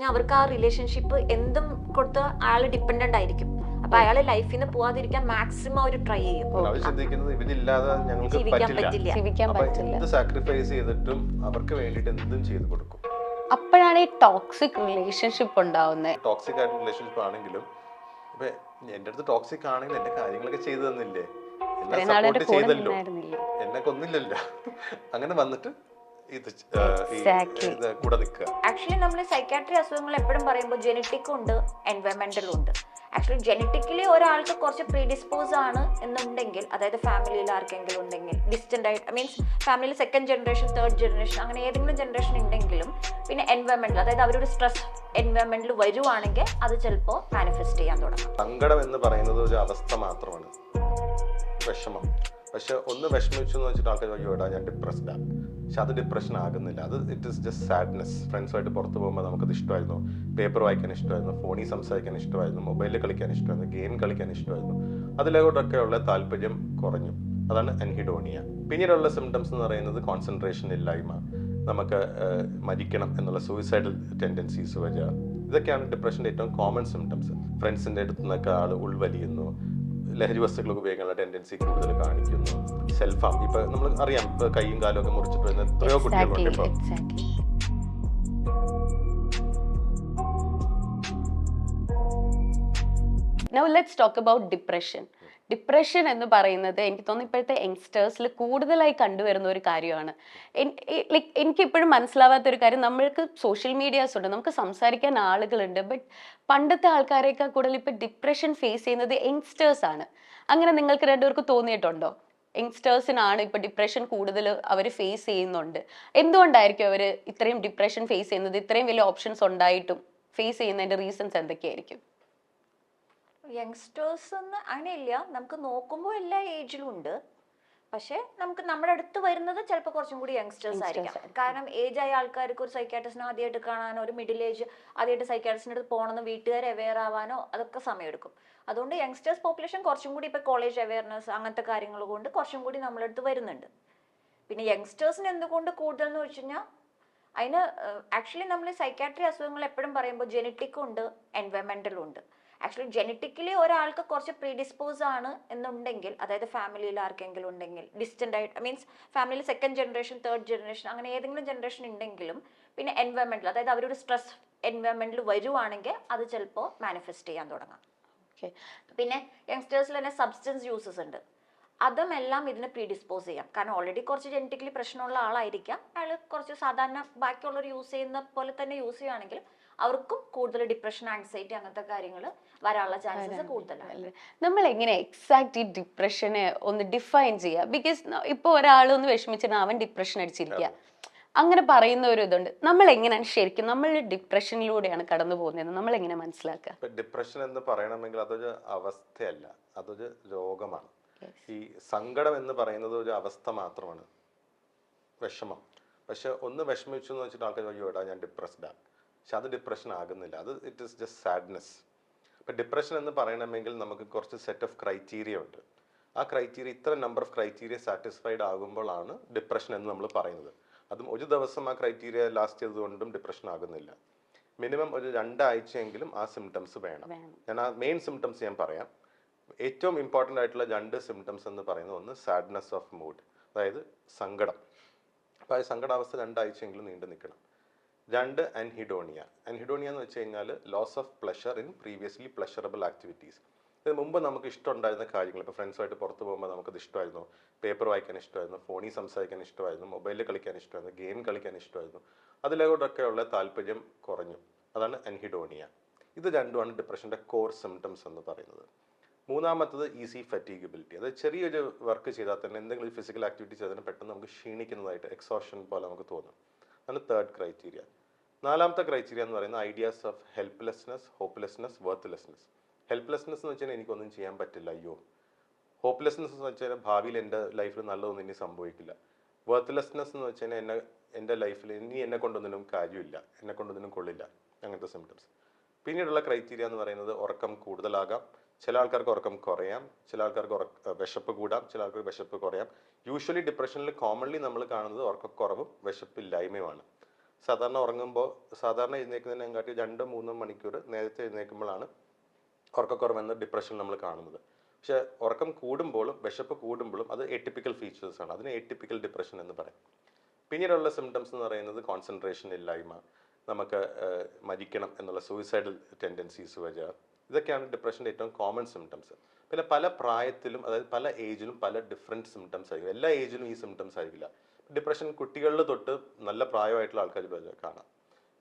കഴിഞ്ഞാൽ അവർക്ക് ആ റിലേഷൻഷിപ്പ് എന്തും കൊടുത്ത് അയാൾ ഡിപ്പെൻഡന്റ് ആയിരിക്കും. അപ്പൊ അയാളെ ലൈഫിൽ നിന്ന് പോവാതിരിക്കാൻ മാക്സിമം അവർ ട്രൈ ചെയ്യും. ഇവനില്ലാതെ ഞങ്ങൾക്ക് ജീവിക്കാൻ പറ്റില്ല. ജീവിക്കാൻ പറ്റില്ല. എന്ത് സാക്രിഫൈസ് ചെയ്തിട്ടും അവർക്ക് വേണ്ടിയിട്ട് എന്തും ചെയ്തു കൊടുക്കും. അപ്പോഴാണ് ഈ ടോക്സിക് റിലേഷൻഷിപ്പ് ഉണ്ടാവുന്നത്. ടോക്സിക് ആയിട്ട് റിലേഷൻഷിപ്പ് ആണെങ്കിലും ഇപ്പൊ എന്റെ അടുത്ത് ടോക്സിക് ആണെങ്കിൽ എന്റെ കാര്യങ്ങളൊക്കെ ചെയ്തു തന്നില്ലേ, എന്നെ സപ്പോർട്ട് ചെയ്തല്ലോ, എന്നെ കൊന്നില്ലല്ലോ, അങ്ങനെ വന്നിട്ട് കൂടെ നിൽക്കുക. ആക്ച്വലി നമ്മൾ സൈക്കാട്രി അസുഖങ്ങൾ എപ്പോഴും പറയുമ്പോൾ ജെനറ്റിക്കും ഉണ്ട്, എൻവയറമെന്റലും ഉണ്ട്. ആക്ച്വലി ജെനറ്റിക്കലി ഒരാൾക്ക് കുറച്ച് പ്രീഡിസ്പോസ് ആണ് എന്നുണ്ടെങ്കിൽ, അതായത് ഫാമിലിയിൽ ആർക്കെങ്കിലും ഉണ്ടെങ്കിൽ, ഡിസ്റ്റന്റ് ആയിട്ട് മീൻസ് ഫാമിലിയിൽ സെക്കൻഡ് ജനറേഷൻ, തേർഡ് ജനറേഷൻ, അങ്ങനെ ഏതെങ്കിലും ജനറേഷൻ ഉണ്ടെങ്കിലും, പിന്നെ എൻവയറമെന്റൽ, അതായത് അവരൊരു സ്ട്രെസ് എൻവയറമെന്റിൽ വരുവാണെങ്കിൽ അത് ചിലപ്പോൾ മാനിഫെസ്റ്റ് ചെയ്യാൻ തുടങ്ങും. സങ്കടം എന്ന് പറയുന്നത് ഒരു അവസ്ഥ മാത്രമാണ്, വിഷമം. പക്ഷെ ഒന്ന് വിഷമിച്ചു എന്ന് വെച്ചിട്ട് ആൾക്കാർ അയ്യോടാ ഞാൻ ഡിപ്രസ്ഡാണ്. പക്ഷെ അത് ഡിപ്രഷൻ ആകുന്നില്ല, അത് ഇറ്റ് ഇസ് ജസ്റ്റ് സാഡ്നെസ്. ഫ്രണ്ട്സുമായിട്ട് പുറത്ത് പോകുമ്പോൾ നമുക്കത് ഇഷ്ടമായിരുന്നു, പേപ്പർ വായിക്കാൻ ഇഷ്ടമായിരുന്നു, ഫോണിൽ സംസാരിക്കാൻ ഇഷ്ടമായിരുന്നു, മൊബൈലിൽ കളിക്കാൻ ഇഷ്ടമായിരുന്നു, ഗെയിം കളിക്കാൻ ഇഷ്ടമായിരുന്നു. അതിലോട്ടൊക്കെയുള്ള താല്പര്യം കുറഞ്ഞു. അതാണ് അൻഹിഡോണിയ. പിന്നീടുള്ള സിംറ്റംസ് എന്ന് പറയുന്നത് കോൺസെൻട്രേഷൻ ഇല്ലായ്മ, നമുക്ക് മരിക്കണം എന്നുള്ള സൂയിസൈഡൽ ടെൻഡൻസീസ് വരിക. ഇതൊക്കെയാണ് ഡിപ്രഷൻ്റെ ഏറ്റവും കോമൺ സിംറ്റംസ്. ഫ്രണ്ട്സിൻ്റെ അടുത്ത് നിന്നൊക്കെ ആൾ ഉൾവലിയുന്നു, ലഹരി വസ്തുക്കളൊക്കെ ഉപയോഗിക്കാനുള്ള ടെൻഡൻസി കൂടുതൽ കാണിക്കുന്നു, സെൽഫ് ഹാം. ഇപ്പൊ നമ്മൾ അറിയാം, ഇപ്പൊ കൈയും കാലും ഒക്കെ മുറിച്ചിട്ട് വരുന്ന എത്രയോ കുട്ടികളുണ്ട് ഇപ്പൊ. Now let's talk about depression. Depression എന്ന് പറയുന്നത് എനിക്ക് തോന്നുന്നു ഇപ്പോഴത്തെ യങ്സ്റ്റേഴ്സിൽ കൂടുതലായി കണ്ടുവരുന്ന ഒരു കാര്യമാണ്. എനിക്കിപ്പോഴും മനസ്സിലാവാത്തൊരു കാര്യം, നമ്മൾക്ക് സോഷ്യൽ മീഡിയാസ് ഉണ്ട്, നമുക്ക് സംസാരിക്കാൻ ആളുകളുണ്ട്, ബട്ട് പണ്ടത്തെ ആൾക്കാരെക്കാൾ കൂടുതൽ ഇപ്പം ഡിപ്രഷൻ ഫേസ് ചെയ്യുന്നത് യങ്സ്റ്റേഴ്സ് ആണ്. അങ്ങനെ നിങ്ങൾക്ക് രണ്ടുപേർക്ക് തോന്നിയിട്ടുണ്ടോ? യങ്സ്റ്റേഴ്സിനാണ് ഇപ്പം ഡിപ്രഷൻ കൂടുതൽ അവർ ഫേസ് ചെയ്യുന്നുണ്ട്. എന്തുകൊണ്ടായിരിക്കും അവർ ഇത്രയും ഡിപ്രഷൻ ഫേസ് ചെയ്യുന്നത്? ഇത്രയും വലിയ ഓപ്ഷൻസ് ഉണ്ടായിട്ടും ഫേസ് ചെയ്യുന്നതിൻ്റെ റീസൺസ് എന്തൊക്കെയായിരിക്കും? യങ്സ്റ്റേഴ്സ് എന്ന് അങ്ങനെയില്ല, നമുക്ക് നോക്കുമ്പോൾ എല്ലാ ഏജിലും ഉണ്ട്. പക്ഷെ നമുക്ക് നമ്മുടെ അടുത്ത് വരുന്നത് ചിലപ്പോൾ കുറച്ചും കൂടി യങ്സ്റ്റേഴ്സ് ആയിരിക്കാം. കാരണം ഏജ് ആയ ആൾക്കാർക്ക് ഒരു സൈക്കാട്രിസ്റ്റിനെ ആദ്യമായിട്ട് കാണാനോ, ഒരു മിഡിൽ ഏജ് ആദ്യമായിട്ട് സൈക്കാട്രിസ്റ്റിൻ്റെ അടുത്ത് പോകണമെന്ന് വീട്ടുകാർ അവെയർ ആവാനോ അതൊക്കെ സമയമെടുക്കും. അതുകൊണ്ട് യങ്സ്റ്റേഴ്സ് പോപ്പുലേഷൻ കുറച്ചും കൂടി ഇപ്പോൾ കോളേജ് അവെയർനെസ് അങ്ങനത്തെ കാര്യങ്ങൾ കൊണ്ട് കുറച്ചും കൂടി നമ്മുടെ അടുത്ത് വരുന്നുണ്ട്. പിന്നെ യങ്സ്റ്റേഴ്സിന് എന്തുകൊണ്ട് കൂടുതൽ എന്ന് വെച്ച് കഴിഞ്ഞാൽ, അതിന് ആക്ച്വലി നമ്മൾ സൈക്കാട്രി അസുഖങ്ങൾ എപ്പോഴും പറയുമ്പോൾ ജെനറ്റിക്കും ഉണ്ട്, എൻവയറമെന്റലും ഉണ്ട്. ആക്ച്വലി ജെനറ്റിക്കലി ഒരാൾക്ക് കുറച്ച് പ്രീഡിസ്പോസ് ആണ് എന്നുണ്ടെങ്കിൽ, അതായത് ഫാമിലിയിൽ ആർക്കെങ്കിലും ഉണ്ടെങ്കിൽ, ഡിസ്റ്റന്റ് ആയിട്ട് മീൻസ് ഫാമിലിയിൽ സെക്കൻഡ് ജനറേഷൻ, തേർഡ് ജനറേഷൻ, അങ്ങനെ ഏതെങ്കിലും ജനറേഷൻ ഉണ്ടെങ്കിലും, പിന്നെ എൻവയറമെന്റൽ, അതായത് അവരൊരു സ്ട്രെസ് എൻവയറമെന്റിൽ വരുവാണെങ്കിൽ അത് ചിലപ്പോൾ മാനിഫെസ്റ്റ് ചെയ്യാൻ തുടങ്ങാം. പിന്നെ യങ്സ്റ്റേഴ്സിൽ തന്നെ സബ്സ്റ്റൻസ് യൂസസ് ഉണ്ട്, അതുമെല്ലാം ഇതിനെ പ്രീഡിസ്പോസ് ചെയ്യാം. കാരണം ഓൾറെഡി കുറച്ച് ജെനറ്റിക്കലി പ്രശ്നമുള്ള ആളായിരിക്കാം, അയാൾ കുറച്ച് സാധാരണ ബാക്കിയുള്ളവർ യൂസ് ചെയ്യുന്ന പോലെ തന്നെ യൂസ് ചെയ്യുകയാണെങ്കിൽ അവർക്കും കൂടുതൽ ഡിപ്രഷൻ, ആൻസൈറ്റി അങ്ങനത്തെ കാര്യങ്ങൾ വരാനുള്ള ചാൻസസ് കൂടുതലാണ്. നമ്മൾ എങ്ങനെ എക്സാക്ട് ഈ ഡിപ്രഷനെ ഒന്ന് ഡിഫൈൻ ചെയ്യുക? ബിക്കോസ് ഇപ്പോൾ ഒരാളൊന്ന് വിഷമിച്ചിട്ട് അവൻ ഡിപ്രഷൻ അടിച്ചിരിക്കുക, അങ്ങനെ പറയുന്ന ഒരു ഇതുണ്ട്. നമ്മൾ എങ്ങനെയാണ് ശരിക്കും നമ്മൾ ഡിപ്രഷനിലൂടെയാണ് കടന്നു പോകുന്നത്, നമ്മൾ എങ്ങനെ മനസ്സിലാക്കുക? ഡിപ്രഷൻ എന്ന് പറയണമെങ്കിൽ അതൊരു അവസ്ഥയല്ല, അതൊരു രോഗമാണ്. ഈ സങ്കടം എന്ന് പറയുന്നത് ഒരു അവസ്ഥ മാത്രമാണ്, വിഷമം. പക്ഷെ ഒന്ന് വിഷമിച്ചു എന്ന് വെച്ചിട്ട് ആൾക്കാർ അയ്യോടാ ഞാൻ ഡിപ്രസ്ഡാണ്. പക്ഷെ അത് ഡിപ്രഷൻ ആകുന്നില്ല, അത് ഇറ്റ് ഇസ് ജസ്റ്റ് സാഡ്നെസ്. ഇപ്പം ഡിപ്രഷൻ എന്ന് പറയണമെങ്കിൽ നമുക്ക് കുറച്ച് സെറ്റ് ഓഫ് ക്രൈറ്റീരിയ ഉണ്ട്. ആ ക്രൈറ്റീരിയ, ഇത്ര നമ്പർ ഓഫ് ക്രൈറ്റീരിയ സാറ്റിസ്ഫൈഡ് ആകുമ്പോഴാണ് ഡിപ്രഷൻ എന്ന് നമ്മൾ പറയുന്നത്. അതും ഒരു ദിവസം ആ ക്രൈറ്റീരിയ ലാസ്റ്റ് ചെയ്തുകൊണ്ടും ഡിപ്രഷൻ ആകുന്നില്ല. മിനിമം ഒരു 2 ആഴ്ചയെങ്കിലും ആ സിംറ്റംസ് വേണം. ഞാൻ ആ മെയിൻ സിംറ്റംസ് ഞാൻ പറയാം. ഏറ്റവും ഇമ്പോർട്ടൻ്റ് ആയിട്ടുള്ള 2 സിംറ്റംസ് എന്ന് പറയുന്നത്, ഒന്ന് സാഡ്നെസ് ഓഫ് മൂഡ്, അതായത് സങ്കടം. അപ്പോൾ ആ സങ്കടാവസ്ഥ 2 ആഴ്ചയെങ്കിലും നീണ്ടു നിൽക്കണം. 2 അൻഹിഡോണിയ. അൻഹിഡോണിയ എന്ന് വെച്ച് കഴിഞ്ഞാൽ loss of pleasure in previously pleasurable activities. ഇതിന് മുമ്പ് നമുക്ക് ഇഷ്ടമുണ്ടായിരുന്ന കാര്യങ്ങൾ, ഇപ്പോൾ ഫ്രണ്ട്സുമായിട്ട് പുറത്ത് പോകുമ്പോൾ നമുക്കത് ഇഷ്ടമായിരുന്നു, പേപ്പർ വായിക്കാൻ ഇഷ്ടമായിരുന്നു, ഫോണിൽ സംസാരിക്കാൻ ഇഷ്ടമായിരുന്നു, മൊബൈലിൽ കളിക്കാൻ ഇഷ്ടമായിരുന്നു, ഗെയിം കളിക്കാൻ ഇഷ്ടമായിരുന്നു, അതിലോട്ടൊക്കെയുള്ള താല്പര്യം കുറഞ്ഞു. അതാണ് അൻഹിഡോണിയ. ഇത് രണ്ടുമാണ് ഡിപ്രഷൻ്റെ കോർ സിംറ്റംസ് എന്ന് പറയുന്നത്. മൂന്നാമത്തത് ഈസി ഫറ്റീഗബിലിറ്റി. അത് ചെറിയൊരു വർക്ക് ചെയ്താൽ തന്നെ, എന്തെങ്കിലും ഫിസിക്കൽ ആക്ടിവിറ്റി ചെയ്താൽ തന്നെ പെട്ടെന്ന് നമുക്ക് ക്ഷീണിക്കുന്നതായിട്ട്, എക്സോഷൻ പോലെ നമുക്ക് തോന്നും. അതാണ് തേർഡ് ക്രൈറ്റീരിയ. 4ാമത്തെ ക്രൈറ്റീരിയ എന്ന് പറയുന്നത് ideas of helplessness, hopelessness, worthlessness. Helplessness എന്ന് വെച്ചാൽ എനിക്കൊന്നും ചെയ്യാൻ പറ്റില്ല, അയ്യോ. ഹോപ്പ്ലെസ്നെസ് എന്ന് വെച്ചാൽ ഭാവിയിൽ എൻ്റെ ലൈഫിൽ നല്ലതൊന്നും ഇനി സംഭവിക്കില്ല. വർത്ത്ലെസ്നെസ് എന്ന് വെച്ചാൽ എൻ്റെ ലൈഫിൽ ഇനി എന്നെ കൊണ്ടൊന്നിനും കാര്യമില്ല, എന്നെ കൊണ്ടൊന്നിനും കൊള്ളില്ല, അങ്ങനത്തെ സിംറ്റംസ്. പിന്നീടുള്ള ക്രൈറ്റീരിയ എന്ന് പറയുന്നത് ഉറക്കം കൂടുതലാകാം, ചില ആൾക്കാർക്ക് ഉറക്കം കുറയാം, ചില ആൾക്കാർക്ക് വിശപ്പ് കൂടാം, ചില ആൾക്കാർക്ക് വിശപ്പ് കുറയാം. യൂഷ്വലി ഡിപ്രഷനിൽ കോമൺലി നമ്മൾ കാണുന്നത് ഉറക്കക്കുറവും വിശപ്പില്ലായ്മയുമാണ്. സാധാരണ ഉറങ്ങുമ്പോൾ സാധാരണ എഴുന്നേൽക്കുന്നതിനെക്കാട്ടി 2-3 മണിക്കൂർ നേരത്തെ എഴുന്നേൽക്കുമ്പോഴാണ് ഉറക്കക്കുറവെന്ന ഡിപ്രഷൻ നമ്മൾ കാണുന്നത്. പക്ഷേ ഉറക്കം കൂടുമ്പോഴും വിശപ്പ് കൂടുമ്പോഴും അത് എറ്റിപ്പിക്കൽ ഫീച്ചേഴ്സ് ആണ്. അതിന് എറ്റിപ്പിക്കൽ ഡിപ്രഷൻ എന്ന് പറയും. പിന്നീടുള്ള സിംറ്റംസ് എന്ന് പറയുന്നത് കോൺസെൻട്രേഷൻ ഇല്ലായ്മ, നമുക്ക് മരിക്കണം എന്നുള്ള സൂയിസൈഡൽ ടെൻഡൻസീസ് വരിക. ഇതൊക്കെയാണ് ഡിപ്രഷൻ്റെ ഏറ്റവും കോമൺ സിംറ്റംസ്. പിന്നെ പല പ്രായത്തിലും, അതായത് പല ഏജിലും പല ഡിഫറെൻറ്റ് സിംറ്റംസ് ആയിരിക്കും. എല്ലാ ഏജിലും ഈ സിംറ്റംസ് ആയിരിക്കില്ല. ഡിപ്രഷൻ കുട്ടികളിൽ തൊട്ട് നല്ല പ്രായമായിട്ടുള്ള ആൾക്കാർ കാണാം.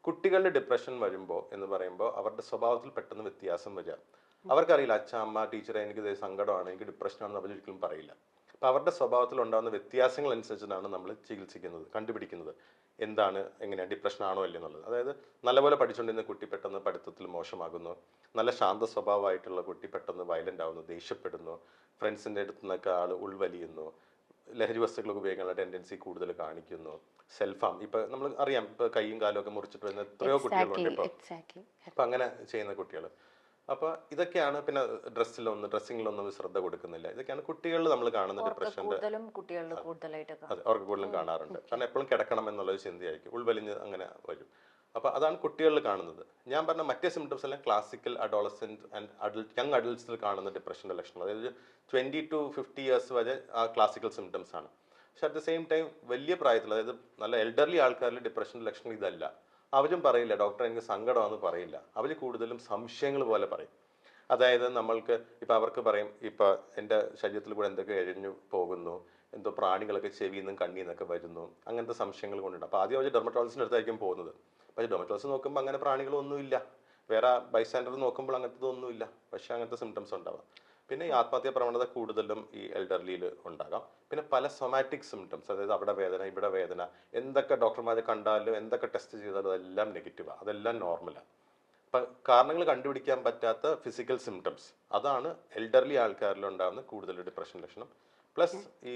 കുട്ടികളുടെ ഡിപ്രഷൻ വരുമ്പോൾ എന്ന് പറയുമ്പോൾ അവരുടെ സ്വഭാവത്തിൽ പെട്ടെന്ന് വ്യത്യാസം വരിക. അവർക്കറിയില്ല അച്ഛ അമ്മ ടീച്ചറെ എനിക്ക് സങ്കടമാണ്, എനിക്ക് ഡിപ്രഷനാണെന്ന് അവർ ഒരിക്കലും പറയില്ല. അപ്പോൾ അവരുടെ സ്വഭാവത്തിൽ ഉണ്ടാകുന്ന വ്യത്യാസങ്ങൾ അനുസരിച്ചിട്ടാണ് നമ്മൾ ചികിത്സിക്കുന്നത്, കണ്ടുപിടിക്കുന്നത് എന്താണ്, എങ്ങനെയാണ് ഡിപ്രഷൻ ആണോ അല്ലേ എന്നുള്ളത്. അതായത് നല്ലപോലെ പഠിച്ചുകൊണ്ടിരുന്ന കുട്ടി പെട്ടെന്ന് പഠിത്തത്തിൽ മോശമാകുന്നു, നല്ല ശാന്ത സ്വഭാവമായിട്ടുള്ള കുട്ടി പെട്ടെന്ന് വയലൻ്റ് ആവുന്നു, ദേഷ്യപ്പെടുന്നു, ഫ്രണ്ട്സിൻ്റെ അടുത്ത് നിന്നൊക്കെ ആൾ ഉൾവലിയുന്നു, ലഹരി വസ്തുക്കളൊക്കെ ഉപയോഗിക്കാനുള്ള ടെൻഡൻസി കൂടുതൽ കാണിക്കുന്നു, സെൽഫാം. ഇപ്പം നമ്മൾ അറിയാം, ഇപ്പോൾ കൈയും കാലും ഒക്കെ മുറിച്ചിട്ട് വരുന്ന എത്രയോ കുട്ടികളുണ്ട് ഇപ്പോൾ. അപ്പം അങ്ങനെ ചെയ്യുന്ന കുട്ടികൾ. അപ്പോൾ ഇതൊക്കെയാണ്. പിന്നെ ഡ്രസ്സിങ്ങിലൊന്നും ശ്രദ്ധ കൊടുക്കുന്നില്ല. ഇതൊക്കെയാണ് കുട്ടികളിൽ നമ്മൾ കാണുന്ന ഡിപ്രഷൻ്റെ. അതെ, അവർക്ക് കൂടുതലും കാണാറുണ്ട്. കാരണം എപ്പോഴും കിടക്കണം എന്നുള്ളൊരു ചിന്തയായിരിക്കും, ഉൾവലിഞ്ഞ് അങ്ങനെ വരും. അപ്പോൾ അതാണ് കുട്ടികളിൽ കാണുന്നത്. ഞാൻ പറഞ്ഞ മറ്റേ സിംറ്റംസ് എല്ലാം ക്ലാസിക്കൽ അഡോളസെന്റ് ആൻഡ് യങ് അഡൾട്ട്സിൽ കാണുന്ന ഡിപ്രഷൻ്റെ ലക്ഷണം. അതായത് 20 to 50 years വരെ ആ ക്ലാസിക്കൽ സിംറ്റംസ് ആണ്. പക്ഷെ അറ്റ് ദ സെയിം ടൈം വലിയ പ്രായത്തിൽ, അതായത് നല്ല എൽഡർലി ആൾക്കാരിൽ ഡിപ്രഷൻ്റെ ലക്ഷണം ഇതല്ല. അവരും പറയില്ല ഡോക്ടർ എനിക്ക് സങ്കടമാണെന്ന് പറയില്ല. അവർ കൂടുതലും സംശയങ്ങൾ പോലെ പറയും. അതായത് നമ്മൾക്ക് ഇപ്പം അവർക്ക് പറയും, ഇപ്പം എൻ്റെ ശരീരത്തിൽ കൂടെ എന്തൊക്കെ എഴിഞ്ഞു പോകുന്നു, എന്തോ പ്രാണികളൊക്കെ ചെവിയിൽ നിന്നും കണ്ണിൽ നിന്നൊക്കെ വരുന്നു, അങ്ങനത്തെ സംശയങ്ങൾ കൊണ്ടുണ്ട്. അപ്പോൾ ആദ്യം അവർ ഡെർമറ്റോളജിസ്റ്റിൻ്റെ അടുത്തായിരിക്കും പോകുന്നത്. പക്ഷേ ഡെർമറ്റോളജിസ്റ്റ് നോക്കുമ്പോൾ അങ്ങനെ പ്രാണികളൊന്നുമില്ല, വേറെ ബൈസ്റ്റാൻഡർ നോക്കുമ്പോൾ അങ്ങനത്തെ ഒന്നുമില്ല. പക്ഷേ അങ്ങനത്തെ സിംറ്റംസ് ഉണ്ടാവാം. പിന്നെ ഈ ആത്മഹത്യാ പ്രവണത കൂടുതലും ഈ എൽഡർലിയിൽ ഉണ്ടാകാം. പിന്നെ പല സൊമാറ്റിക് സിംറ്റംസ്, അതായത് അവിടെ വേദന ഇവിടെ വേദന, എന്തൊക്കെ ഡോക്ടർമാരെ കണ്ടാലും എന്തൊക്കെ ടെസ്റ്റ് ചെയ്താലും അതെല്ലാം നെഗറ്റീവാണ്, അതെല്ലാം നോർമലാണ്. അപ്പം കാരണങ്ങൾ കണ്ടുപിടിക്കാൻ പറ്റാത്ത ഫിസിക്കൽ സിംറ്റംസ്, അതാണ് എൽഡർലി ആൾക്കാരിൽ ഉണ്ടാകുന്ന കൂടുതൽ ഡിപ്രഷൻ ലക്ഷണം. പ്ലസ് ഈ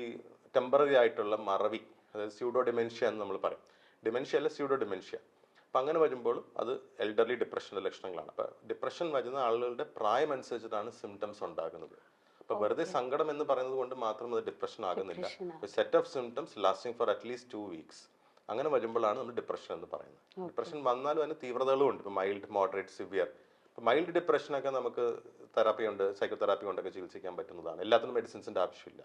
ടെമ്പററി ആയിട്ടുള്ള മറവി, അതായത് സ്യൂഡോ ഡിമെൻഷ്യ എന്ന് നമ്മൾ പറയും. ഡിമെൻഷ്യ അല്ല, സ്യൂഡോ ഡിമെൻഷ്യ. അപ്പം അങ്ങനെ വരുമ്പോൾ അത് എൽഡർലി ഡിപ്രഷൻ്റെ ലക്ഷണങ്ങളാണ്. അപ്പം ഡിപ്രഷൻ വരുന്ന ആളുകളുടെ പ്രായം അനുസരിച്ചിട്ടാണ് സിംറ്റംസ് ഉണ്ടാകുന്നത്. അപ്പോൾ വെറുതെ സങ്കടം എന്ന് പറയുന്നത് കൊണ്ട് മാത്രം അത് ഡിപ്രഷൻ ആകുന്നില്ല. Set of symptoms lasting for at least 2 weeks. അങ്ങനെ വരുമ്പോഴാണ് നമ്മൾ ഡിപ്രഷൻ എന്ന് പറയുന്നത്. ഡിപ്രഷൻ വന്നാലും അതിന് തീവ്രതകളും ഉണ്ട്. ഇപ്പോൾ മൈൽഡ്, മോഡറേറ്റ്, സിവിയർ. ഇപ്പോൾ മൈൽഡ് ഡിപ്രഷനൊക്കെ നമുക്ക് തെറാപ്പി ഉണ്ട്, സൈക്കോതെറാപ്പി കൊണ്ടൊക്കെ ചികിത്സിക്കാൻ പറ്റുന്നതാണ്. എല്ലാത്തിനും മെഡിസിൻസിൻ്റെ ആവശ്യമില്ല.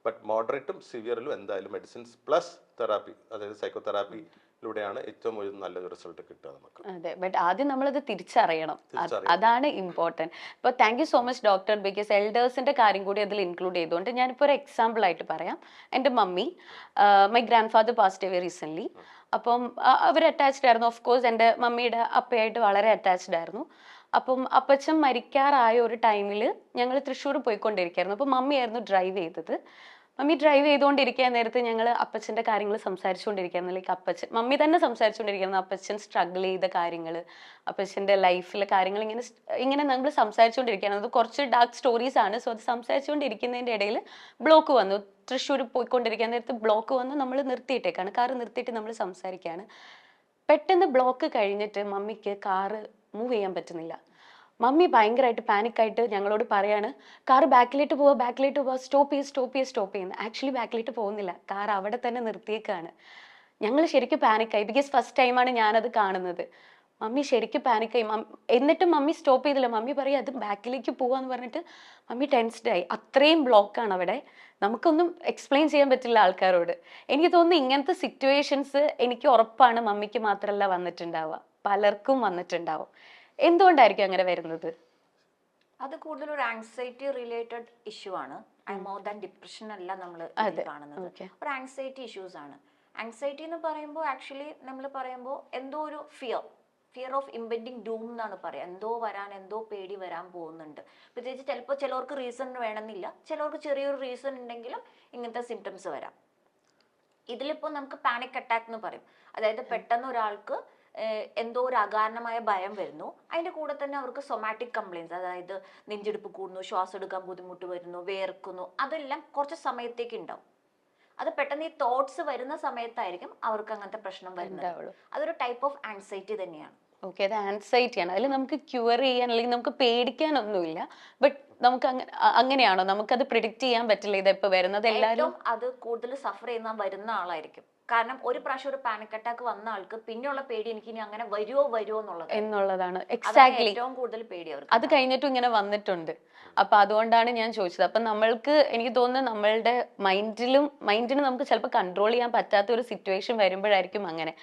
ബട്ട് മോഡറേറ്റും സിവിയറിലും എന്തായാലും മെഡിസിൻസ് പ്ലസ് തെറാപ്പി, അതായത് സൈക്കോതെറാപ്പിയിലൂടെയാണ് ഏറ്റവും ഒരു നല്ലൊരു റിസൾട്ട് കിട്ടുക നമുക്ക്. അതെ, ബട്ട് ആദ്യം നമ്മളത് തിരിച്ചറിയണം, അതാണ് ഇമ്പോർട്ടൻറ്റ്. ഇപ്പോൾ thank you so much doctor, because എൽഡേഴ്സിൻ്റെ കാര്യം കൂടി അതിൽ ഇൻക്ലൂഡ് ചെയ്തുകൊണ്ട് ഞാനിപ്പോൾ ഒരു എക്സാമ്പിൾ ആയിട്ട് പറയാം. എൻ്റെ mummy, my grand father passed away recently. അപ്പം അവർ അറ്റാച്ച്ഡ് ആയിരുന്നു. ഓഫ് കോഴ്സ് എൻ്റെ മമ്മിയുടെ അപ്പയായിട്ട് വളരെ അറ്റാച്ച്ഡ് ആയിരുന്നു. അപ്പം അപ്പച്ചൻ മരിക്കാറായ ഒരു ടൈമിൽ ഞങ്ങൾ തൃശ്ശൂർ പോയിക്കൊണ്ടിരിക്കുകയായിരുന്നു. അപ്പോൾ മമ്മിയായിരുന്നു ഡ്രൈവ് ചെയ്തത്. മമ്മി ഡ്രൈവ് ചെയ്തുകൊണ്ടിരിക്കാൻ നേരത്ത് ഞങ്ങൾ അപ്പച്ചൻ്റെ കാര്യങ്ങൾ സംസാരിച്ചുകൊണ്ടിരിക്കുകയായിരുന്നു. ലൈക്ക് അപ്പച്ചൻ, മമ്മി തന്നെ സംസാരിച്ചുകൊണ്ടിരിക്കുന്നു, അപ്പച്ചൻ സ്ട്രഗിൾ ചെയ്ത കാര്യങ്ങൾ, അപ്പച്ചൻ്റെ ലൈഫിലെ കാര്യങ്ങൾ ഇങ്ങനെ നമ്മൾ സംസാരിച്ചുകൊണ്ടിരിക്കുകയാണ്. അത് കുറച്ച് ഡാർക്ക് സ്റ്റോറീസ് ആണ്. സോ അത് സംസാരിച്ചുകൊണ്ടിരിക്കുന്നതിൻ്റെ ഇടയിൽ ബ്ലോക്ക് വന്നു. തൃശ്ശൂർ പോയിക്കൊണ്ടിരിക്കാൻ നേരത്ത് ബ്ലോക്ക് വന്ന് നമ്മൾ നിർത്തിയിട്ടേക്കാണ്, കാറ് നിർത്തിയിട്ട് നമ്മൾ സംസാരിക്കുകയാണ്. പെട്ടെന്ന് ബ്ലോക്ക് കഴിഞ്ഞിട്ട് മമ്മിക്ക് കാറ് മൂവ് ചെയ്യാൻ പറ്റുന്നില്ല. മമ്മി ഭയങ്കരമായിട്ട് പാനിക്കായിട്ട് ഞങ്ങളോട് പറയാണ്, കാർ ബാക്കിലേക്ക് പോവുക, സ്റ്റോപ്പ് ചെയ്യുന്നു. ആക്ച്വലി ബാക്കിലേക്ക് പോകുന്നില്ല, കാർ അവിടെ തന്നെ നിർത്തിയേക്കാണ്. ഞങ്ങൾ ശരിക്കും പാനിക്കായി, ബിക്കോസ് ഫസ്റ്റ് ടൈമാണ് ഞാനത് കാണുന്നത്. മമ്മി ശരിക്കും പാനിക്കായി. എന്നിട്ടും മമ്മി സ്റ്റോപ്പ് ചെയ്തില്ല. മമ്മി പറയും അത് ബാക്കിലേക്ക് പോവാന്ന് പറഞ്ഞിട്ട് മമ്മി ടെൻസ്ഡായി. അത്രയും ബ്ലോക്കാണ് അവിടെ, നമുക്കൊന്നും എക്സ്പ്ലെയിൻ ചെയ്യാൻ പറ്റില്ല ആൾക്കാരോട്. എനിക്ക് തോന്നുന്നു ഇങ്ങനത്തെ സിറ്റുവേഷൻസ് എനിക്ക് ഉറപ്പാണ് മമ്മിക്ക് മാത്രമല്ല വന്നിട്ടുണ്ടാവുക, പലർക്കും വന്നിട്ടുണ്ടാവും. എന്തുകൊണ്ടായിരിക്കും അങ്ങനെ വരുന്നത്? അത് കൂടുതൽ ഒരു ആങ്സൈറ്റി റിലേറ്റഡ് ഇഷ്യൂ ആണ്. മോർ ദാൻ ഡിപ്രഷൻ അല്ല നമ്മൾ കാണുന്നത്. ഒരു ആങ്സൈറ്റി ഇഷ്യൂസ് ആണ്. ആങ്സൈറ്റി എന്ന് പറയുമ്പോൾ ആക്ച്വലി നമ്മൾ പറയുമ്പോൾ എന്തോ ഒരു ഫിയർ ഓഫ് ഇംപെൻഡിങ് ഡൂം എന്നാണ് പറയുക. എന്തോ പേടി വരാൻ പോകുന്നുണ്ട്. പ്രത്യേകിച്ച് ചിലപ്പോൾ ചിലവർക്ക് റീസൺ വേണമെന്നില്ല, ചിലവർക്ക് ചെറിയൊരു റീസൺ ഉണ്ടെങ്കിലും ഇങ്ങനത്തെ സിംറ്റംസ് വരാം. ഇതിലിപ്പോൾ നമുക്ക് പാനിക് അറ്റാക്ക് എന്ന് പറയും. അതായത് പെട്ടെന്ന് ഒരാൾക്ക് എന്തോ ഒരു അകാരണമായ ഭയം വരുന്നു, അതിൻ്റെ കൂടെ തന്നെ അവർക്ക് സൊമാറ്റിക് കംപ്ലയിൻസ്, അതായത് നെഞ്ചെടുപ്പ് കൂടുന്നു, ശ്വാസം എടുക്കാൻ ബുദ്ധിമുട്ട് വരുന്നു, വേർക്കുന്നു, അതെല്ലാം കുറച്ച് സമയത്തേക്ക് ഉണ്ടാവും. അത് പെട്ടെന്ന് ഈ തോട്ട്സ് വരുന്ന സമയത്തായിരിക്കും അവർക്ക് അങ്ങനത്തെ പ്രശ്നം വരുന്നത്. അതൊരു ടൈപ്പ് ഓഫ് ആൻസൈറ്റി തന്നെയാണ്. ഓക്കെ, അത് ആൻസൈറ്റിയാണ്. അതിൽ നമുക്ക് ക്യൂർ ചെയ്യാൻ അല്ലെങ്കിൽ നമുക്ക് പേടിക്കാനൊന്നുമില്ല. ബട്ട് നമുക്ക് അങ്ങനെയാണോ, നമുക്കത് പ്രിഡിക്റ്റ് ചെയ്യാൻ പറ്റില്ല ഇതെപ്പോൾ വരുന്നത്? എല്ലാവരും അത് കൂടുതൽ സഫർ ചെയ്യുന്ന വരുന്ന ആളായിരിക്കും. കാരണം ഒരു പ്രാവശ്യം ഒരു പാനിക് അറ്റാക്ക് വന്ന ആൾക്ക് പിന്നെയുള്ള പേടി എനിക്ക് ഇനി അങ്ങനെ വരുമോ എന്നുള്ളതാണ്. അതാണ് എക്സാക്ട്ലി. ഏറ്റവും കൂടുതൽ പേടി അവർക്ക്. അത് കഴിഞ്ഞിട്ടും ഇങ്ങനെ വന്നിട്ടുണ്ട്. അപ്പൊ അതുകൊണ്ടാണ് ഞാൻ ചോദിച്ചത്. അപ്പൊ നമ്മൾക്ക് എനിക്ക് തോന്നുന്നു നമ്മളുടെ മൈൻഡിന് നമുക്ക് ചിലപ്പോൾ കൺട്രോൾ ചെയ്യാൻ പറ്റാത്ത ഒരു സിറ്റുവേഷൻ വരുമ്പോഴായിരിക്കും അങ്ങനെ.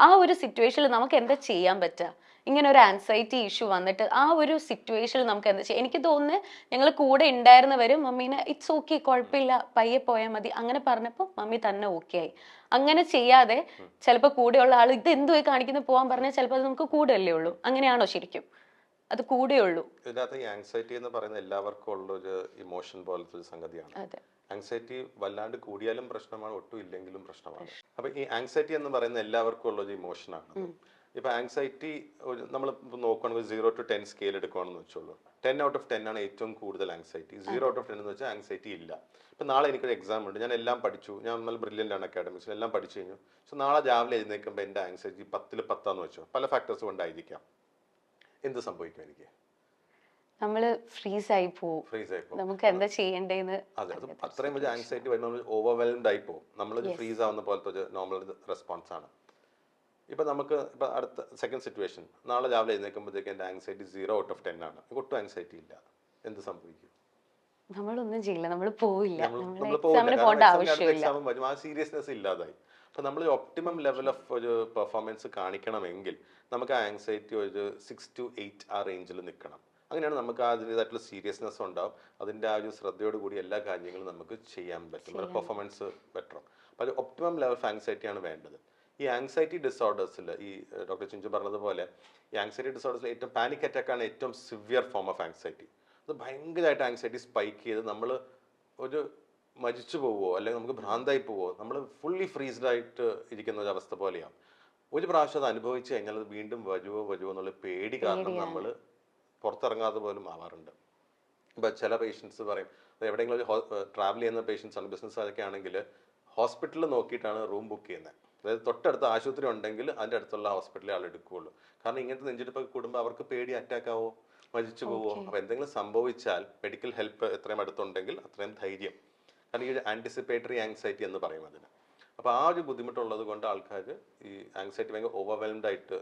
ആ ഒരു സിറ്റുവേഷനിൽ നമുക്ക് എന്താ ചെയ്യാൻ പറ്റുക? ഇങ്ങനെ ഒരു ആൻസൈറ്റി ഇഷ്യൂ വന്നിട്ട് ആ ഒരു സിറ്റുവേഷനിൽ നമുക്ക് എന്താ ചെയ്യാം? എനിക്ക് തോന്നുന്നു ഞങ്ങൾ കൂടെ ഉണ്ടായിരുന്നവരും മമ്മീനെ ഇറ്റ്സ് ഓക്കെ, കുഴപ്പമില്ല, പയ്യെ പോയാൽ മതി അങ്ങനെ പറഞ്ഞപ്പോൾ മമ്മി തന്നെ ഓക്കെ ആയി. അങ്ങനെ ചെയ്യാതെ ചിലപ്പോൾ കൂടെയുള്ള ആൾ ഇത് എന്തുവായി കാണിക്കുന്ന പോകാൻ പറഞ്ഞാൽ ചിലപ്പോൾ അത് നമുക്ക് കൂടെയല്ലേ ഉള്ളൂ. അങ്ങനെയാണോ ശരിക്കും? അത് കൂടെയുള്ളൂ. ഇതിനകത്ത് ഈ ആങ്സൈറ്റി എന്ന് പറയുന്നത് എല്ലാവർക്കും ഉള്ള ഒരു ഇമോഷൻ പോലത്തെ ഒരു സംഗതിയാണ്. ആങ്സൈറ്റി വല്ലാണ്ട് കൂടിയാലും പ്രശ്നമാണ്, ഒട്ടും ഇല്ലെങ്കിലും പ്രശ്നമാണ്. അപ്പൊ ഈ ആങ്സൈറ്റി എന്ന് പറയുന്നത് എല്ലാവർക്കും ഉള്ള ഒരു ഇമോഷനാണ്. ഇപ്പൊ ആങ്സൈറ്റി നമ്മൾ നോക്കുകയാണെങ്കിൽ 0 to 10 സ്കെയിൽ എടുക്കുകയാണെന്ന് വെച്ചോളൂ. 10 out of 10 ആണ് ഏറ്റവും കൂടുതൽ ആങ്സൈറ്റി. 0 out of 10 എന്ന് വെച്ചാൽ ആങ്സൈറ്റി ഇല്ല. ഇപ്പൊ നാളെ എനിക്കൊരു എക്സാം ഉണ്ട്, ഞാൻ എല്ലാം പഠിച്ചു, ഞാൻ നല്ല ബ്രില്യൻ്റ് ആണ് അക്കാഡമിക്സിൽ, എല്ലാം പഠിച്ചു കഴിഞ്ഞു. സോ നാളെ രാവിലെ എഴുന്നേൽക്കുമ്പോൾ എൻ്റെ ആങ്സൈറ്റി 10 10 വെച്ചോ, പല ഫാക്ടേഴ്സ് കൊണ്ടായിരിക്കാം. എന്ത് സംഭവിക്കും? എനിക്ക് നമ്മള് ഫ്രീസ് ആയി പോകും. നമുക്ക് എന്താ ചെയ്യേണ്ടതെന്ന്. അതെ, അത് അത്രയും വലിയ ആങ്സൈറ്റി വരുമ്പോൾ നമ്മൾ ഓവർവെൽംഡ് ആയി പോകും. നമ്മളൊരു ഫ്രീസ് ആവുന്ന പോലത്തെ ഒരു നോർമൽ റെസ്പോൺസ് ആണ്. ഇപ്പൊ നമുക്ക് ഇപ്പൊ അടുത്ത സെക്കൻഡ് സിറ്റുവേഷൻ, നാളെ രാവിലെ എഴുന്നേൽക്കുമ്പോഴത്തേക്ക് എൻ്റെ ആങ്സൈറ്റി 0 out of 10 ആണ്, ഒട്ടും ആങ്സൈറ്റി ഇല്ല. എന്ത് സംഭവിക്കും? നമ്മളൊന്നും ചെയ്യില്ല, നമ്മൾ പോവില്ല. എക്സാം വരും, ആ സീരിയസ്നെസ് ഇല്ലാതായി. അപ്പൊ നമ്മൾ ഒപ്റ്റിമം ലെവൽ ഓഫ് ഒരു പെർഫോമൻസ് കാണിക്കണമെങ്കിൽ നമുക്ക് ആ ആങ്സൈറ്റി ഒരു 6 to 8 ആ റേഞ്ചിൽ നിൽക്കണം. അങ്ങനെയാണ് നമുക്ക് അതിൻ്റെതായിട്ടുള്ള സീരിയസ്നെസ് ഉണ്ടാവും. അതിൻ്റെ ആ ഒരു ശ്രദ്ധയോട് കൂടി എല്ലാ കാര്യങ്ങളും നമുക്ക് ചെയ്യാൻ പറ്റും, പെർഫോമൻസ് ബെറ്റർ. അപ്പോൾ അത് ഒപ്റ്റിമം ലെവൽ ഓഫ് ആങ്സൈറ്റിയാണ് വേണ്ടത്. ഈ ആങ്സൈറ്റി ഡിസോർഡേഴ്സിൽ ഈ ഡോക്ടർ ചിഞ്ചു പറഞ്ഞതുപോലെ ഈ ആങ്സൈറ്റി ഡിസോർഡേഴ്സിൽ ഏറ്റവും പാനിക് അറ്റാക്കാണ് ഏറ്റവും സിവിയർ ഫോം ഓഫ് ആങ്സൈറ്റി. അത് ഭയങ്കരമായിട്ട് ആങ്സൈറ്റി സ്പൈക്ക് ചെയ്ത് നമ്മൾ ഒരു മരിച്ചു പോവോ അല്ലെങ്കിൽ നമുക്ക് ഭ്രാന്തായി പോവോ, നമ്മൾ ഫുള്ളി ഫ്രീസ്ഡ് ആയിട്ട് ഇരിക്കുന്ന ഒരു അവസ്ഥ പോലെയാണ്. ഒരു പ്രാവശ്യം അത് അനുഭവിച്ചു കഴിഞ്ഞാൽ അത് വീണ്ടും വരുമോ എന്നുള്ള പേടി കാരണം നമ്മൾ പുറത്തിറങ്ങാതെ പോലും ആവാറുണ്ട്. ഇപ്പം ചില പേഷ്യൻസ് പറയും, എവിടെയെങ്കിലും ട്രാവൽ ചെയ്യുന്ന പേഷ്യൻസ് ആണ്, ബിസിനസ്സൊക്കെ ആണെങ്കിൽ ഹോസ്പിറ്റലിൽ നോക്കിയിട്ടാണ് റൂം ബുക്ക് ചെയ്യുന്നത്. അതായത് തൊട്ടടുത്ത് ആശുപത്രി ഉണ്ടെങ്കിൽ അതിൻ്റെ അടുത്തുള്ള ഹോസ്പിറ്റലിൽ ആൾ എടുക്കുകയുള്ളൂ. കാരണം ഇങ്ങനത്തെ നെഞ്ചിടിപ്പൊക്കെ കൂടുമ്പോൾ അവർക്ക് പേടി അറ്റാക്ക് ആവോ, മരിച്ചു പോവോ, അപ്പോൾ എന്തെങ്കിലും സംഭവിച്ചാൽ മെഡിക്കൽ ഹെൽപ്പ് എത്രയും അടുത്തുണ്ടെങ്കിൽ അത്രയും ധൈര്യം. കാരണം ഈ ഒരു ആൻറ്റിസിപ്പേറ്ററി ആങ്സൈറ്റി എന്ന് പറയും അതിന്. അപ്പോൾ ആ ഒരു ബുദ്ധിമുട്ടുള്ളത് കൊണ്ട് ആൾക്കാർ ഈ ആങ്സൈറ്റി ഭയങ്കര ഓവർവെൽംഡ് ആയിട്ട്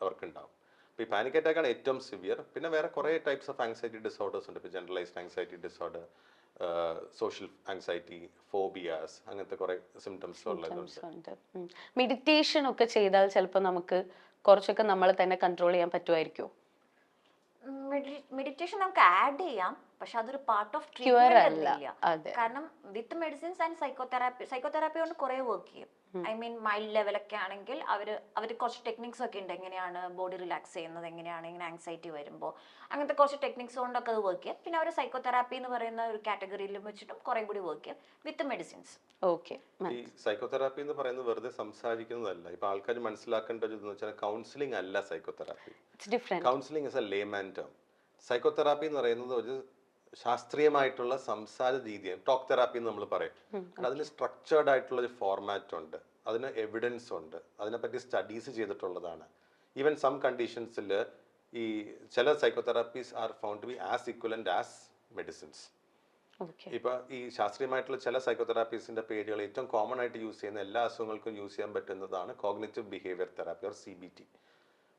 അവർക്കുണ്ടാവും. അപ്പോൾ ഈ പാനിക് അറ്റാക്കാണ് ഏറ്റവും സിവിയർ. പിന്നെ വേറെ കുറേ ടൈപ്സ് ഓഫ് ആങ്സൈറ്റി ഡിസോർഡേഴ്സ് ഉണ്ട്. ഇപ്പോൾ generalised anxiety disorder, social anxiety, phobias, അങ്ങനത്തെ കുറെ സിംറ്റംസ് ഉള്ളതുണ്ട്. മെഡിറ്റേഷൻ ഒക്കെ ചെയ്താൽ ചിലപ്പോൾ നമുക്ക് കുറച്ചൊക്കെ നമ്മളെ തന്നെ കൺട്രോൾ ചെയ്യാൻ പറ്റുമായിരിക്കുമോ? മെഡിറ്റേഷൻ നമുക്ക് ആഡ് ചെയ്യാം, പക്ഷെ അതൊരു പാർട്ട് ഓഫ് ട്രീറ്റ്മെന്റ് അല്ല. കാരണം വിത്ത് മെഡിസിൻസ് ആൻഡ് സൈക്കോതെറാപ്പി കൊണ്ട് കുറെ വർക്ക് ചെയ്യും. ഐ മീൻ മൈൽഡ് ലെവലൊക്കെ ആണെങ്കിൽ അവർ കുറച്ച് ടെക്നിക്സ് ഒക്കെ ഉണ്ട്, എങ്ങനെയാണ് ബോഡി റിലാക്സ് ചെയ്യുന്നത്, എങ്ങനെയാണ് ഇങ്ങനെ ആങ്സൈറ്റി വരുമ്പോൾ, അങ്ങനത്തെ കുറച്ച് ടെക്നിക്സ് കൊണ്ടൊക്കെ അത് വർക്ക് ചെയ്യും. പിന്നെ അവർ സൈക്കോതെറാപ്പി എന്ന് പറയുന്ന ഒരു കാറ്റഗറിയിൽ വെച്ചിട്ടും കുറെ കൂടി വർക്ക് ചെയ്യും വിത്ത് മെഡിസിൻസ്. ഈ സൈക്കോതെറാപ്പി എന്ന് പറയുന്നത് വെറുതെ സംസാരിക്കുന്നതല്ല. ഇപ്പൊ ആൾക്കാർ മനസ്സിലാക്കേണ്ടത് എന്ന് വെച്ചാൽ കൗൺസിലിംഗ് അല്ല psychotherapy. Counselling is a layman term. Psychotherapy എന്ന് പറയുന്നത് ഒരു ശാസ്ത്രീയമായിട്ടുള്ള സംസാര രീതിയാണ്. ടോക്ക് തെറാപ്പി എന്ന് നമ്മൾ പറയും. അതിന് സ്ട്രക്ചേർഡ് ആയിട്ടുള്ള ഒരു ഫോർമാറ്റ് ഉണ്ട്, അതിന് എവിഡൻസ് ഉണ്ട്, അതിനെപ്പറ്റി സ്റ്റഡീസ് ചെയ്തിട്ടുള്ളതാണ്. ഈവൻ സം കണ്ടീഷൻസിൽ ഈ ചില psychotherapies are found to be as equivalent as medicines. ഇപ്പൊ ഈ ശാസ്ത്രീയമായിട്ടുള്ള ചില സൈക്കോതെറാപ്പീസിന്റെ പേരുകൾ ഏറ്റവും കോമൺ ആയിട്ട് യൂസ് ചെയ്യുന്ന എല്ലാ അസുഖങ്ങൾക്കും യൂസ് ചെയ്യാൻ പറ്റുന്നതാണ് cognitive behaviour therapy or CBT.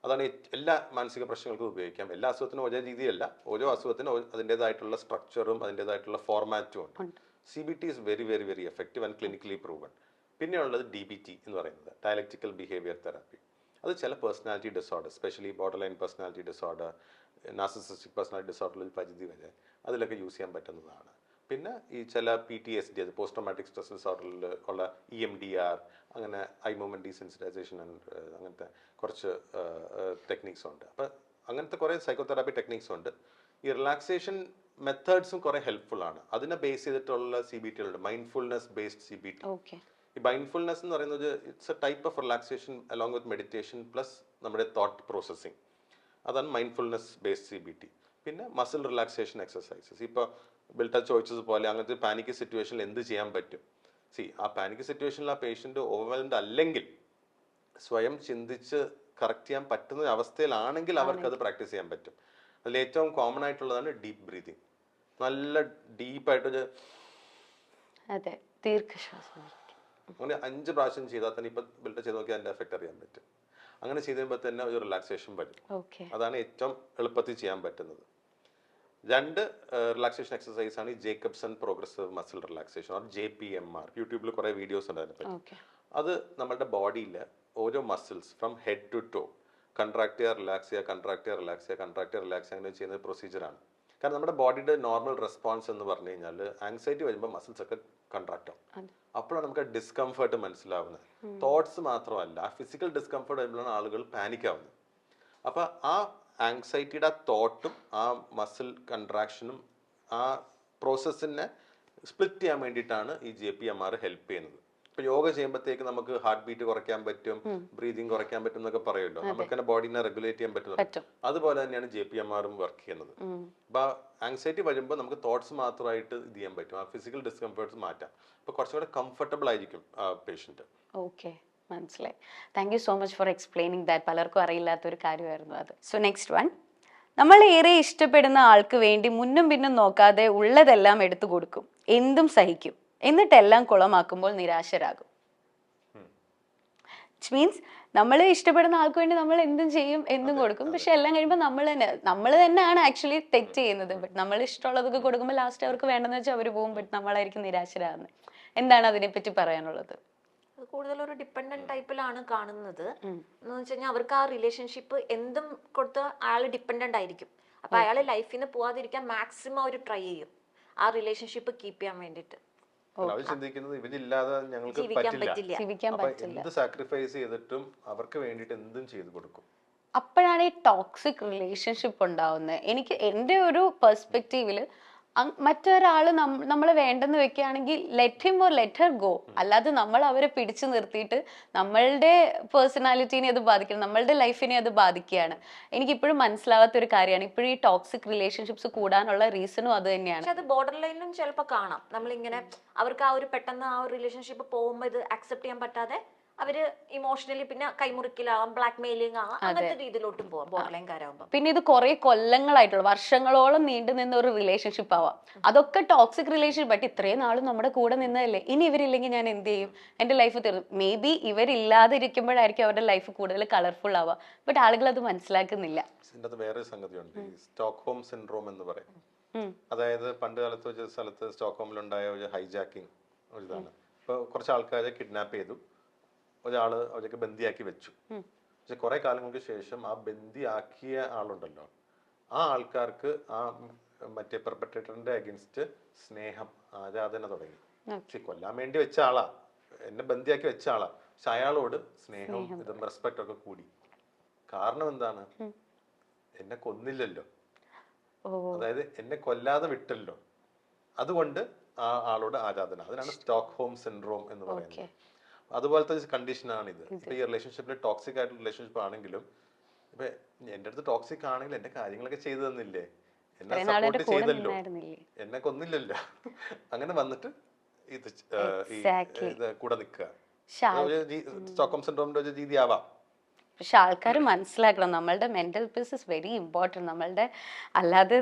അതാണ് എല്ലാ മാനസിക പ്രശ്നങ്ങൾക്കും ഉപയോഗിക്കാം. എല്ലാ അസുഖത്തിനും ഒരേ രീതിയല്ല, ഓരോ അസുഖത്തിനും അതിൻ്റെതായിട്ടുള്ള സ്ട്രക്ചറും അതിൻ്റെതായിട്ടുള്ള ഫോർമാറ്റും ഉണ്ട്. CBT is very very very effective and clinically proven. പിന്നെയുള്ളത് DBT എന്ന് പറയുന്നത്, ഡയലക്റ്റിക്കൽ ബിഹേവിയർ തെറാപ്പി. അത് ചില personality disorder, specially borderline personality disorder, narcissistic personality ഡിസോർഡറിൽ ഒരു പരിധി വരെ അതിലൊക്കെ യൂസ് ചെയ്യാൻ പറ്റുന്നതാണ്. പിന്നെ ഈ ചില PTSD, അത് പോസ്റ്റ് ട്രോമാറ്റിക് സ്ട്രെസ് ഡിസോർഡറിൽ ഉള്ള EMDR, അങ്ങനെ ഐ മൂവ്മെന്റ് ഡീസെൻസിറ്റൈസേഷൻ അങ്ങനത്തെ കുറച്ച് ടെക്നിക്സ് ഉണ്ട്. അപ്പം അങ്ങനത്തെ കുറേ സൈക്കോതെറാപ്പി ടെക്നിക്സ് ഉണ്ട്. ഈ റിലാക്സേഷൻ മെത്തേഡ്സും കുറേ ഹെൽപ്ഫുൾ ആണ്. അതിനെ ബേസ് ചെയ്തിട്ടുള്ള CBT ഉണ്ട്, മൈൻഡ്ഫുൾനെസ് ബേസ്ഡ് CBT. ഈ മൈൻഡ്ഫുൾനെസ് എന്ന് പറയുന്നത് it's A type of relaxation along with meditation plus നമ്മുടെ തോട്ട് പ്രോസസ്സിങ്. അതാണ് മൈൻഡ്ഫുൾനെസ് ബേസ്ഡ് CBT. പിന്നെ മസിൽ റിലാക്സേഷൻ എക്സസൈസസ്. ഇപ്പോൾ ബിൽട്ട ചോദിച്ചതുപോലെ അങ്ങനത്തെ പാനിക് സിറ്റുവേഷനിൽ എന്ത് ചെയ്യാൻ പറ്റും? ആ പാനിക് സിറ്റുവേഷനിൽ ആ പേഷ്യൻ്റ് ഓവർവെൽഡ് അല്ലെങ്കിൽ സ്വയം ചിന്തിച്ച് കറക്റ്റ് ചെയ്യാൻ പറ്റുന്ന അവസ്ഥയിലാണെങ്കിൽ അവർക്ക് അത് പ്രാക്ടീസ് ചെയ്യാൻ പറ്റും. അതിൽ ഏറ്റവും കോമൺ ആയിട്ടുള്ളതാണ് ഡീപ്പ് ബ്രീതിങ്. നല്ല ഡീപ്പായിട്ടൊരു അങ്ങനെ 5 പ്രാവശ്യം ചെയ്താൽ തന്നെ ഇപ്പൊ ബിൽഡ് ചെയ്ത് നോക്കിയാൽ അതിന്റെ എഫക്ട് അറിയാൻ പറ്റും. അങ്ങനെ ചെയ്ത് കഴിയുമ്പോൾ തന്നെ ഒരു റിലാക്സേഷൻ വരും. ഓക്കെ. അതാണ് ഏറ്റവും എളുപ്പത്തിൽ ചെയ്യാൻ പറ്റുന്നത്. 2 റിലാക്സേഷൻ എക്സസൈസ് ആണ് ഈ Jacobson progressive muscle relaxation, or JPMR. യൂട്യൂബിൽ കുറെ വീഡിയോസ് ഉണ്ട് അതിനെപ്പറ്റി. ഓക്കെ. അത് നമ്മുടെ ബോഡിയിൽ ഓരോ muscles from head to toe contract ചെയ്യുക, റിലാക്സ് ചെയ്യുക, കൺട്രാക്ട് ചെയ്യുക, റിലാക്സ് ചെയ്യുക, കൺട്രാക്ട് ചെയ്യുക, റിലാക്സ് ചെയ്യുക, അങ്ങനെ ചെയ്യുന്ന പ്രൊസീജിയറാണ്. കാരണം നമ്മുടെ ബോഡിയുടെ നോർമൽ റെസ്പോൺസ് എന്ന് പറഞ്ഞു കഴിഞ്ഞാൽ ആങ്സൈറ്റി വരുമ്പോൾ മസിൽസ് ഒക്കെ കൺട്രാക്ട് ആവും. അപ്പോഴാണ് നമുക്ക് ഡിസ്കംഫർട്ട് മനസ്സിലാവുന്നത്. തോട്ട്സ് മാത്രമല്ല, ആ ഫിസിക്കൽ ഡിസ്കംഫർട്ട് വരുമ്പോഴാണ് ആളുകൾ പാനിക് ആവുന്നത്. അപ്പോൾ ആ ആങ്സൈറ്റിയുടെ ആ തോട്ടും ആ മസിൽ കൺട്രാക്ഷനും ആ പ്രോസസ്സിനെ സ്പ്ലിറ്റ് ചെയ്യാൻ വേണ്ടിയിട്ടാണ് ഈ JPMR ഹെൽപ്പ് ചെയ്യുന്നത്. ഇപ്പൊ യോഗ ചെയ്യുമ്പോഴത്തേക്ക് നമുക്ക് ഹാർട്ട് ബീറ്റ് കുറയ്ക്കാൻ പറ്റും, ബ്രീതിങ് കുറയ്ക്കാൻ പറ്റും എന്നൊക്കെ പറയുമല്ലോ, നമുക്ക് തന്നെ ബോഡിനെ റെഗുലേറ്റ് ചെയ്യാൻ പറ്റും. അതുപോലെ തന്നെയാണ് JPMRും വർക്ക് ചെയ്യുന്നത്. അപ്പൊ ആങ്സൈറ്റി വരുമ്പോൾ നമുക്ക് തോട്ട്സ് മാത്രമായിട്ട് ഇത് ചെയ്യാൻ പറ്റും, ആ ഫിസിക്കൽ ഡിസ്കംഫർട്ട്സ് മാറ്റാം. അപ്പൊ കുറച്ചുകൂടെ കംഫർട്ടബിൾ ആയിരിക്കും പേഷ്യന്റ്. ഓക്കെ, മനസ്സിലായി. Thank you so much for explaining that. പലർക്കും അറിയില്ലാത്തൊരു കാര്യമായിരുന്നു അത്. സോ നെക്സ്റ്റ് വൺ, നമ്മൾ ഏറെ ഇഷ്ടപ്പെടുന്ന ആൾക്ക് വേണ്ടി മുന്നും പിന്നും നോക്കാതെ ഉള്ളതെല്ലാം എടുത്തു കൊടുക്കും, എന്തും സഹിക്കും, എന്നിട്ടെല്ലാം കുളമാക്കുമ്പോൾ നിരാശരാകും. ഇറ്റ് മീൻസ് നമ്മൾ ഇഷ്ടപ്പെടുന്ന ആൾക്ക് വേണ്ടി നമ്മൾ എന്തും ചെയ്യും, എന്തും കൊടുക്കും, പക്ഷെ എല്ലാം കഴിയുമ്പോൾ നമ്മൾ തന്നെയാണ് ആക്ച്വലി തെറ്റ് ചെയ്യുന്നത്. ബട്ട് നമ്മൾ ഇഷ്ടമുള്ളതൊക്കെ കൊടുക്കുമ്പോൾ ലാസ്റ്റ് അവർക്ക് വേണ്ടെന്ന് വെച്ചാൽ അവർ പോകും, ബട്ട് നമ്മളായിരിക്കും നിരാശരാകുന്നത്. എന്താണ് അതിനെപ്പറ്റി പറയാനുള്ളത്? കൂടുതൽ ഒരു ഡിപ്പെൻഡന്റ് ടൈപ്പിലാണ് കാണുന്നത്. എന്ന് വെച്ച് കഴിഞ്ഞാൽ അവർക്ക് ആ റിലേഷൻഷിപ്പ് എന്തും കൊടുത്ത് അയാൾ ഡിപ്പെൻഡന്റ് ആയിരിക്കും. അപ്പൊ അയാൾ ലൈഫിൽ നിന്ന് പോവാതിരിക്കാൻ മാക്സിമം അവർ ട്രൈ ചെയ്യും ആ റിലേഷൻഷിപ്പ് കീപ്പ് ചെയ്യാൻ വേണ്ടിട്ട്. അവർ ചിന്തിക്കുന്നത് ഇവരില്ലാതെ ഞങ്ങൾക്ക് ജീവിക്കാൻ പറ്റില്ല. എന്ത് സാക്രിഫൈസ് ചെയ്തിട്ടും അവർക്ക് വേണ്ടിയിട്ട് എന്തും ചെയ്തു കൊടുക്കും. അപ്പോഴാണ് ഈ ടോക്സിക് റിലേഷൻഷിപ്പ് ഉണ്ടാവുന്നത്. എനിക്ക് എൻ്റെ ഒരു പെർസ്പെക്റ്റീവില് മറ്റൊരാള് നമ്മളെ വേണ്ടെന്ന് വെക്കുകയാണെങ്കിൽ let him or let Har go. അല്ലാതെ നമ്മൾ അവരെ പിടിച്ചു നിർത്തിയിട്ട് നമ്മളുടെ പേഴ്സണാലിറ്റീനെ അത് ബാധിക്കണം, നമ്മളുടെ ലൈഫിനെ അത് ബാധിക്കുകയാണ്. എനിക്കിപ്പോഴും മനസ്സിലാവാത്ത ഒരു കാര്യമാണ്. ഇപ്പോഴും ഈ ടോക്സിക് റിലേഷൻഷിപ്സ് കൂടാനുള്ള റീസണും അത് തന്നെയാണ്. പക്ഷെ അത് ബോർഡർ ലൈനിലും ചിലപ്പോൾ കാണാം. നമ്മളിങ്ങനെ അവർക്ക് ആ ഒരു പെട്ടെന്ന് ആ ഒരു റിലേഷൻഷിപ്പ് പോകുമ്പോൾ ഇത് അക്സെപ്റ്റ് ചെയ്യാൻ പറ്റാതെ അവര് ഇമോഷണലി പിന്നെ കൈമുറിക്കലാവാം, ബ്ലാക്ക് മെയിലിംഗ് ആവാം, അങ്ങനത്തെ രീതിയിലോട്ടും പോവാം ബോർഡർ ലൈൻകാരാകുമ്പോൾ. പിന്നെ ഇത് കുറെ കൊല്ലങ്ങളായിട്ടുള്ള വർഷങ്ങളോളം നീണ്ടു നിന്ന ഒരു റിലേഷൻഷിപ്പ് ആവാം. അതൊക്കെ ടോക്സിക് റിലേഷൻഷിപ്പ്. ബട്ട് ഇത്രയും നാളും നമ്മുടെ കൂടെ നിന്നതല്ലേ, ഇനി ഇവരില്ലെങ്കിൽ ഞാൻ എന്ത് ചെയ്യും, എന്റെ ലൈഫ് തീർന്നു. മേ ബി ഇവരില്ലാതെ ഇരിക്കുമ്പോഴായിരിക്കും അവരുടെ ലൈഫ് കൂടുതൽ കളർഫുൾ ആവുക. ബട്ട് ആളുകൾ അത് മനസ്സിലാക്കുന്നില്ല. ഇതിനകത്ത് വേറെ സംഗതിയുണ്ട്, സ്റ്റോക്ക്ഹോം സിൻഡ്രോം എന്ന് പറയും. അതായത് പണ്ട് കാലത്ത് ഒരു സ്ഥലത്ത് സ്റ്റോക്ക്ഹോമിലുണ്ടായ ഒരു ഹൈജാക്കിങ് ഒരു ഇതാണ്. ഇപ്പൊ കുറച്ച് ആൾക്കാരെ കിഡ്നാപ്പ് ചെയ്തു, ഒരാള് അവരൊക്കെ ബന്ദിയാക്കി വെച്ചു. പക്ഷെ കുറെ കാലങ്ങൾക്ക് ശേഷം ആ ബന്ദിയാക്കിയ ആളുണ്ടല്ലോ, ആ ആൾക്കാർക്ക് ആ മറ്റേ പെർപെട്രേറ്ററിന്റെ അഗൻസ്റ്റ് സ്നേഹം, ആരാധന തുടങ്ങി. പക്ഷെ കൊല്ലാൻ വേണ്ടി വെച്ച ആളാ, എന്നെ ബന്ദിയാക്കി വെച്ച ആളാ, പക്ഷെ അയാളോട് സ്നേഹവും ഇതും റെസ്പെക്ട് ഒക്കെ കൂടി. കാരണം എന്താണ്? എന്നെ കൊന്നില്ലല്ലോ, അതായത് എന്നെ കൊല്ലാതെ വിട്ടല്ലോ, അതുകൊണ്ട് ആ ആളോട് ആരാധന. അതിനാണ് സ്റ്റോക്ക്ഹോം സിൻഡ്രോം എന്ന് പറയുന്നത്. അതുപോലത്തെ കണ്ടീഷനാണ് ഇത്. ഇപ്പൊ ഈ റിലേഷൻഷിപ്പിൽ ടോക്സിക് ആയിട്ടുള്ള റിലേഷൻഷിപ്പ് ആണെങ്കിലും ഇപ്പൊ എന്റെ അടുത്ത് ടോക്സിക് ആണെങ്കിലും എന്റെ കാര്യങ്ങളൊക്കെ ചെയ്തു തന്നില്ലേ, എന്നെ സപ്പോർട്ട് ചെയ്തല്ലോ, എന്നെ കൊന്നില്ലല്ലോ, അങ്ങനെ വന്നിട്ട് ഇത് കൂടെ നിൽക്കുക. സ്റ്റോക്ക്ഹോം സിൻഡ്രോമിന്റെ ഒരു രീതി ആവാം. പക്ഷെ ആൾക്കാർ മനസ്സിലാക്കണം, നമ്മളുടെ mental peace is very important. നമ്മളുടെ അല്ലാതെ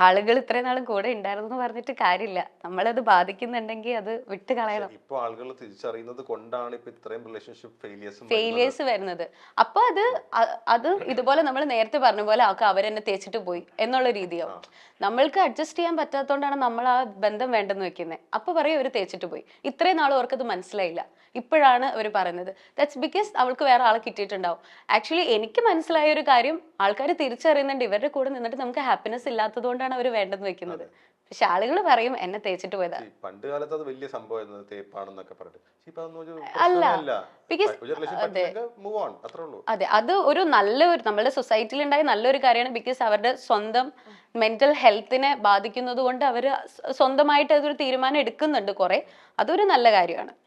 ആളുകൾ ഇത്രയും നാളും കൂടെ ഉണ്ടായിരുന്നു എന്ന് പറഞ്ഞിട്ട് കാര്യമില്ല. നമ്മളത് ബാധിക്കുന്നുണ്ടെങ്കിൽ അത് വിട്ട് കളയണം. ഇപ്പൊ ആളുകൾ തിരിച്ചറിയുന്നത് കൊണ്ടാണ് ഇപ്പൊ ഇത്രയും റിലേഷൻഷിപ്പ് ഫെയിലിയേഴ്സ് വരുന്നത്. അപ്പൊ അത് ഇതുപോലെ നമ്മൾ നേരത്തെ പറഞ്ഞ പോലെ അവരെന്നെ തേച്ചിട്ട് പോയി എന്നുള്ള രീതിയാവും. നമ്മൾക്ക് അഡ്ജസ്റ്റ് ചെയ്യാൻ പറ്റാത്തതുകൊണ്ടാണ് നമ്മൾ ആ ബന്ധം വേണ്ടെന്ന് വെക്കുന്നത്. അപ്പൊ പറയും അവർ തേച്ചിട്ട് പോയി. ഇത്രയും നാളും അവർക്കത് മനസ്സിലായില്ല, ഇപ്പോഴാണ് അവർ പറയുന്നത്. ദാറ്റ്സ് ബിക്കോസ് അവൾക്ക് വേറെ ആളെ കിട്ടിയിട്ടുണ്ടാവും. ആക്ച്വലി എനിക്ക് മനസ്സിലായ ഒരു കാര്യം, ആൾക്കാർ തിരിച്ചറിയുന്നുണ്ട് ഇവരുടെ കൂടെ നിന്നിട്ട് നമുക്ക് ഹാപ്പിനെസ് ഇല്ലാത്തത് കൊണ്ടാണ് അവർ വേണ്ടെന്ന് വെക്കുന്നത്. പക്ഷെ ആളുകൾ പറയും എന്നെ തേച്ചിട്ട് പോയതാ. പണ്ട് കാലത്ത് അത് വലിയ സംഭവമായിരുന്നു, തേപ്പാണെന്നൊക്കെ പറഞ്ഞിട്ട്. അതെ, അത് ഒരു നല്ലൊരു നമ്മുടെ സൊസൈറ്റിയിൽ ഉണ്ടായ നല്ലൊരു കാര്യമാണ്. ബിക്കോസ് അവരുടെ സ്വന്തം മെന്റൽ ഹെൽത്തിനെ ബാധിക്കുന്നത് കൊണ്ട് അവർ സ്വന്തമായിട്ട് അതൊരു തീരുമാനം എടുക്കുന്നുണ്ട് കുറെ. അതൊരു നല്ല കാര്യമാണ്.